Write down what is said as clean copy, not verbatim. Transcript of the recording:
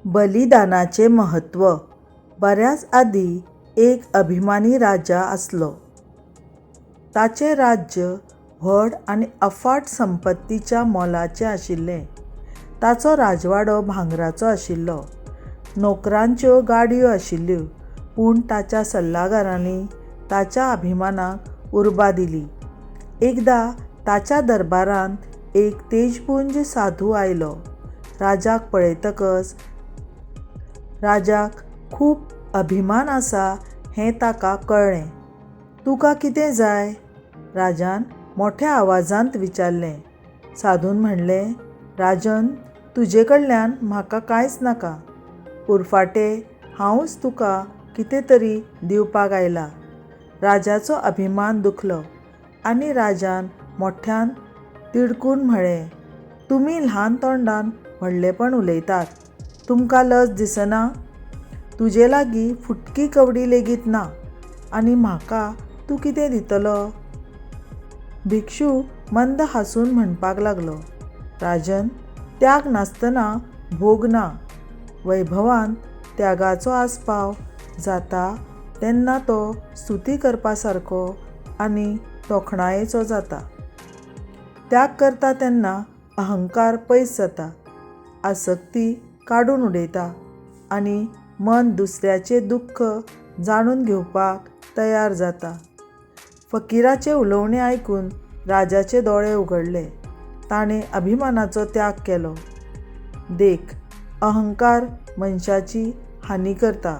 बलिदानाचे महत्त्व. बऱ्याच आदी एक अभिमानी राजा आसलो. ताचे राज्य व्हड आनी अफाट संपत्तीच्या मोलाचें आशिल्लें. ताचो राजवाडो भांगराचो आशिल्लो. नोकरांच्यो गाडयो आशिल्ल्यो, पूण ताच्या सल्लागारांनी ताच्या अभिमानाक उर्बा दिली. एकदां ताच्या दरबारांत एक तेजपुंज साधू आयलो. राजाक पळयतकच राजाक खूब अभिमान आसा हें ताका कळ्ळें. तुका कितें जाय? राजान मोठ्या आवाजांत विचारलें. साधून म्हणलें, राजन, तुजे कडल्यान म्हाका कांयच नाका. उरफाटें हांवूच तुका कितें तरी दिवपाक आयला. राजाचो अभिमान दुखलो आनी राजान मोठ्यान तिडकून म्हळें, तुमी ल्हान तोंडान व्हडलेपण उलयतात. तुमकां लज दिसना? तुजे लागीं फुटकी कवडी लेगीत ना आनी म्हाका तूं कितें दितलो? भिक्षू मंद हांसून म्हणपाक लागलो, राजन, त्याग नासतना भोग ना. वैभवान त्यागाचो आस्पाव जाता तेन्ना तो स्तुती करपा सारको आनी तोखणायेचो जाता. त्याग करता तेन्ना अहंकार पयस जाता, आसक्ती काडून उडयता आनी मन दुसऱ्याचें दुख्ख जाणून घेवपाक तयार जाता. फकिराचें उलोवणें आयकून राजाचे दोळे उगडले. ताणें अभिमानाचो त्याग केलो. देख, अहंकार मनशाची हानी करता.